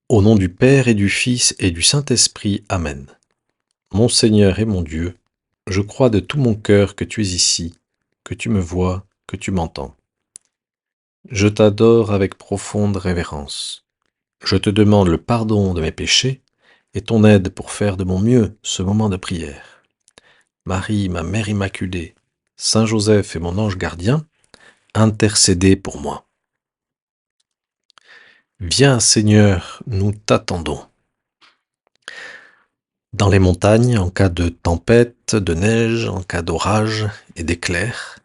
Au nom du Père et du Fils et du Saint-Esprit. Amen. Mon Seigneur et mon Dieu, je crois de tout mon cœur que tu es ici, que tu me vois, que tu m'entends. Je t'adore avec profonde révérence. Je te demande le pardon de mes péchés et ton aide pour faire de mon mieux ce moment de prière. Marie, ma Mère Immaculée, Saint Joseph et mon ange gardien, intercédez pour moi. Viens Seigneur, nous t'attendons. Dans les montagnes, en cas de tempête, de neige, en cas d'orage et d'éclairs,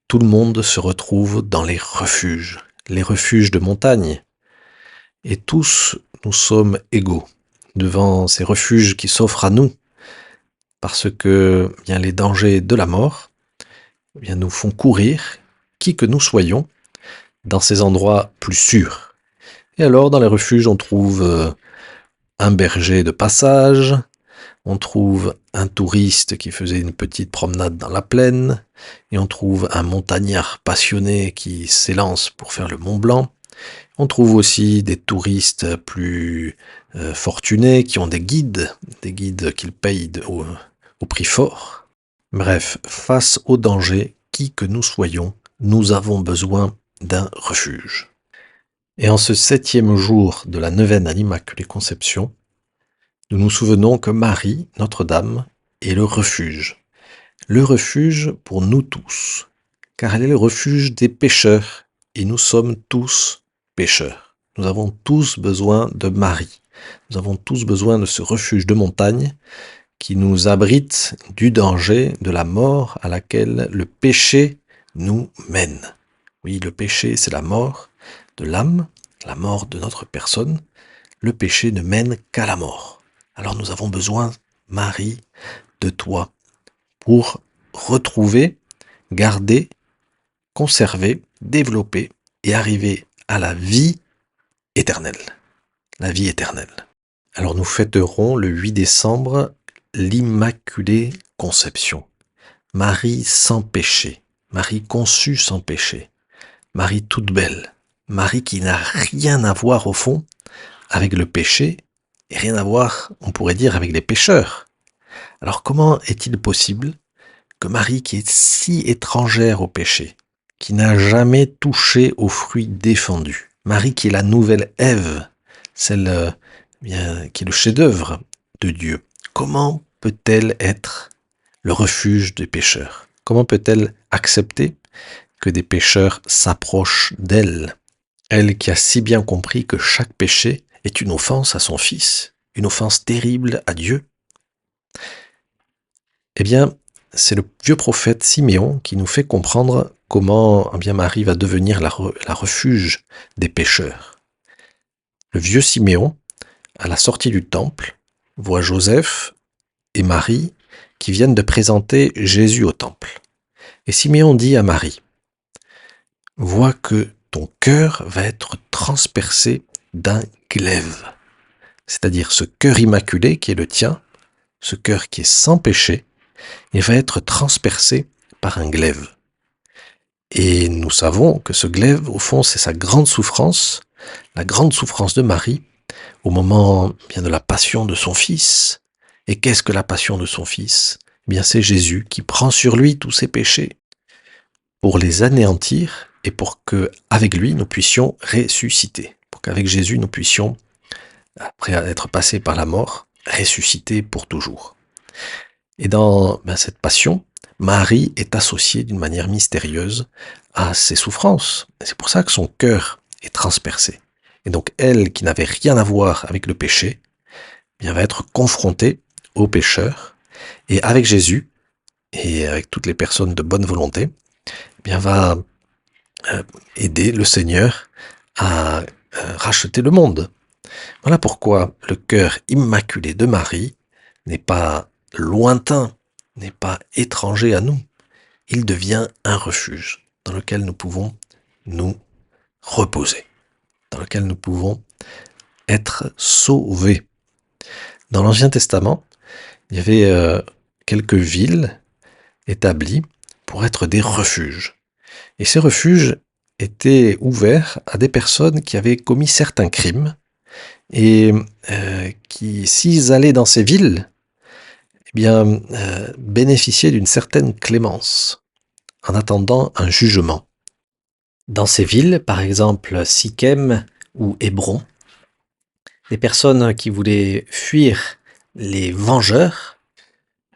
tout le monde se retrouve dans les refuges de montagne. Et tous, nous sommes égaux devant ces refuges qui s'offrent à nous, parce que bien, les dangers de la mort bien, nous font courir, qui que nous soyons, dans ces endroits plus sûrs. Et alors, dans les refuges, on trouve un berger de passage, on trouve un touriste qui faisait une petite promenade dans la plaine, et on trouve un montagnard passionné qui s'élance pour faire le Mont Blanc. On trouve aussi des touristes plus fortunés qui ont des guides qu'ils payent au prix fort. Bref, face au danger, qui que nous soyons, nous avons besoin d'un refuge. Et en ce 7e jour de la neuvaine à l'Immaculée Conception, nous nous souvenons que Marie, Notre-Dame, est le refuge pour nous tous, car elle est le refuge des pécheurs, et nous sommes tous pécheurs. Nous avons tous besoin de Marie, nous avons tous besoin de ce refuge de montagne qui nous abrite du danger, de la mort à laquelle le péché nous mène. Oui, le péché, c'est la mort de l'âme, la mort de notre personne. Le péché ne mène qu'à la mort. Alors nous avons besoin, Marie, de toi, pour retrouver, garder, conserver, développer et arriver à la vie éternelle. La vie éternelle. Alors nous fêterons le 8 décembre l'Immaculée Conception. Marie sans péché, Marie conçue sans péché, Marie toute belle, Marie qui n'a rien à voir au fond avec le péché et rien à voir, on pourrait dire, avec les pécheurs. Alors comment est-il possible que Marie, qui est si étrangère au péché, qui n'a jamais touché aux fruits défendus, Marie qui est la nouvelle Ève, celle qui est le chef-d'œuvre de Dieu, comment peut-elle être le refuge des pécheurs? Comment peut-elle accepter que des pécheurs s'approchent d'elle? Elle qui a si bien compris que chaque péché est une offense à son Fils, une offense terrible à Dieu. Eh bien, c'est le vieux prophète Siméon qui nous fait comprendre comment Marie va devenir la refuge des pécheurs. Le vieux Siméon, à la sortie du temple, voit Joseph et Marie qui viennent de présenter Jésus au temple. Et Siméon dit à Marie, « Vois que ton cœur va être transpercé d'un glaive. » C'est-à-dire ce cœur immaculé qui est le tien, ce cœur qui est sans péché, il va être transpercé par un glaive. Et nous savons que ce glaive, au fond, c'est sa grande souffrance, la grande souffrance de Marie, au moment de la passion de son Fils. Et qu'est-ce que la passion de son Fils? C'est Jésus qui prend sur lui tous ses péchés pour les anéantir et pour que, avec lui, nous puissions ressusciter. Pour qu'avec Jésus, nous puissions, après être passés par la mort, ressusciter pour toujours. Et dans cette passion, Marie est associée d'une manière mystérieuse à ses souffrances. C'est pour ça que son cœur est transpercé. Et donc elle, qui n'avait rien à voir avec le péché, va être confrontée aux pécheurs. Et avec Jésus, et avec toutes les personnes de bonne volonté, va aider le Seigneur à racheter le monde. Voilà pourquoi le cœur immaculé de Marie n'est pas lointain, n'est pas étranger à nous. Il devient un refuge dans lequel nous pouvons nous reposer, dans lequel nous pouvons être sauvés. Dans l'Ancien Testament, il y avait quelques villes établies pour être des refuges. Et ces refuges étaient ouverts à des personnes qui avaient commis certains crimes et qui, s'ils allaient dans ces villes, eh bien, bénéficiaient d'une certaine clémence en attendant un jugement. Dans ces villes, par exemple Sichem ou Hébron, les personnes qui voulaient fuir les vengeurs,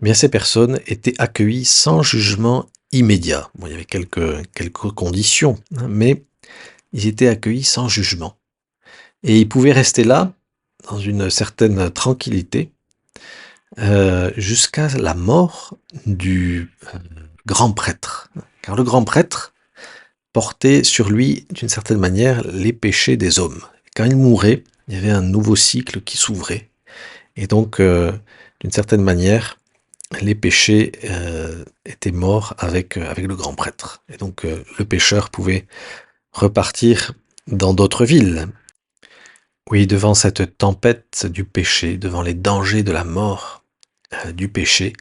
eh bien ces personnes étaient accueillies sans jugement immédiat. Bon, il y avait quelques conditions, hein, mais ils étaient accueillis sans jugement. Et ils pouvaient rester là, dans une certaine tranquillité, jusqu'à la mort du grand prêtre. Car le grand prêtre portait sur lui, d'une certaine manière, les péchés des hommes. Quand il mourait, il y avait un nouveau cycle qui s'ouvrait. Et donc, d'une certaine manière, les péchés étaient morts avec le grand prêtre. Et donc, le pécheur pouvait repartir dans d'autres villes. Oui, devant cette tempête du péché, devant les dangers de la mort du péché,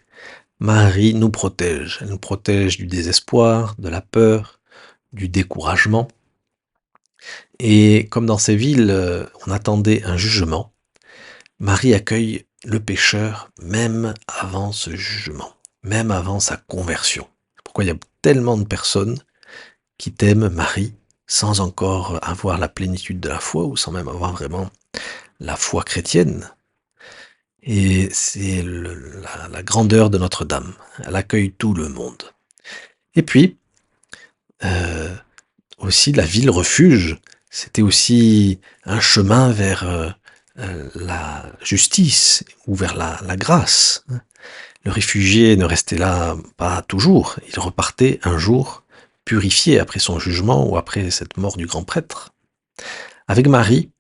Marie nous protège. Elle nous protège du désespoir, de la peur, du découragement. Et comme dans ces villes, on attendait un jugement, Marie accueille le pécheur même avant ce jugement, même avant sa conversion. Pourquoi il y a tellement de personnes qui t'aiment Marie sans encore avoir la plénitude de la foi ou sans même avoir vraiment la foi chrétienne. Et c'est la grandeur de Notre-Dame. Elle accueille tout le monde. Et puis, aussi la ville refuge, c'était aussi un chemin vers la justice ou vers la grâce. Le réfugié ne restait là pas toujours, il repartait un jour purifié après son jugement ou après cette mort du grand prêtre. Avec Marie,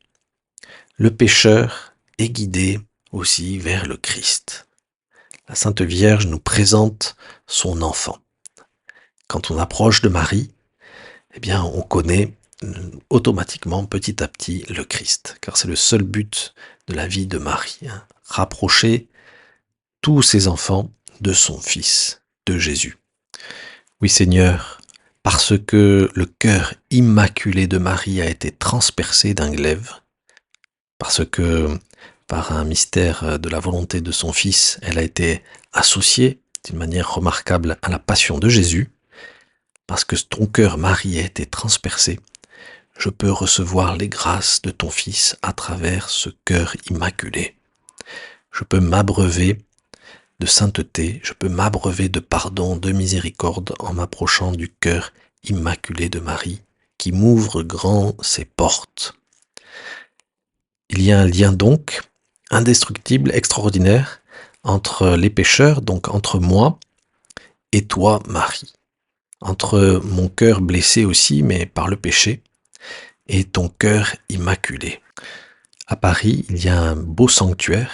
le pécheur est guidé aussi vers le Christ. La Sainte Vierge nous présente son enfant. Quand on approche de Marie, eh bien, on connaît automatiquement, petit à petit, le Christ, car c'est le seul but de la vie de Marie, hein, rapprocher tous ses enfants de son Fils, de Jésus. Oui, Seigneur, parce que le cœur immaculé de Marie a été transpercé d'un glaive, parce que par un mystère de la volonté de son Fils, elle a été associée d'une manière remarquable à la passion de Jésus, parce que ton cœur, Marie, a été transpercé, je peux recevoir les grâces de ton Fils à travers ce cœur immaculé. Je peux m'abreuver de sainteté, je peux m'abreuver de pardon, de miséricorde en m'approchant du cœur immaculé de Marie qui m'ouvre grand ses portes. Il y a un lien donc indestructible, extraordinaire entre les pécheurs, donc entre moi et toi, Marie. Entre mon cœur blessé aussi, mais par le péché, et ton cœur immaculé. À Paris, il y a un beau sanctuaire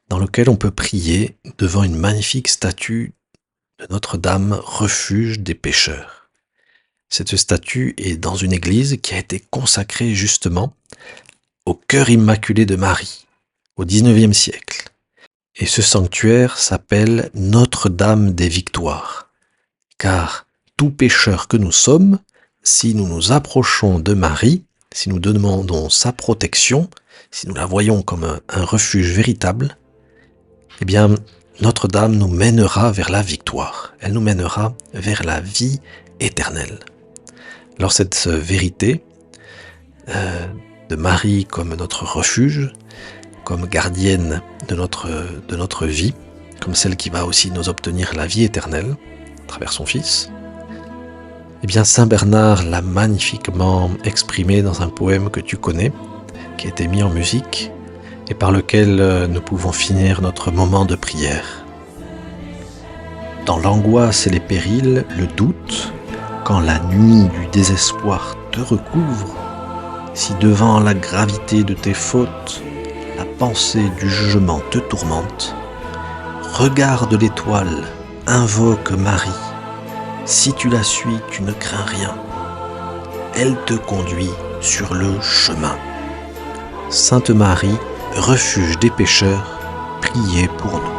dans lequel on peut prier devant une magnifique statue de Notre-Dame, refuge des pécheurs. Cette statue est dans une église qui a été consacrée justement au cœur immaculé de Marie, au XIXe siècle. Et ce sanctuaire s'appelle Notre-Dame des Victoires, car tout pécheur que nous sommes, si nous nous approchons de Marie, si nous demandons sa protection, si nous la voyons comme un refuge véritable, eh bien, Notre-Dame nous mènera vers la victoire. Elle nous mènera vers la vie éternelle. Alors cette vérité de Marie comme notre refuge, comme gardienne de notre vie, comme celle qui va aussi nous obtenir la vie éternelle à travers son Fils, eh bien Saint Bernard l'a magnifiquement exprimé dans un poème que tu connais, qui a été mis en musique et par lequel nous pouvons finir notre moment de prière. Dans l'angoisse et les périls, le doute, quand la nuit du désespoir te recouvre, si devant la gravité de tes fautes, la pensée du jugement te tourmente, regarde l'étoile, invoque Marie. Si tu la suis, tu ne crains rien. Elle te conduit sur le chemin. Sainte Marie, refuge des pécheurs, priez pour nous.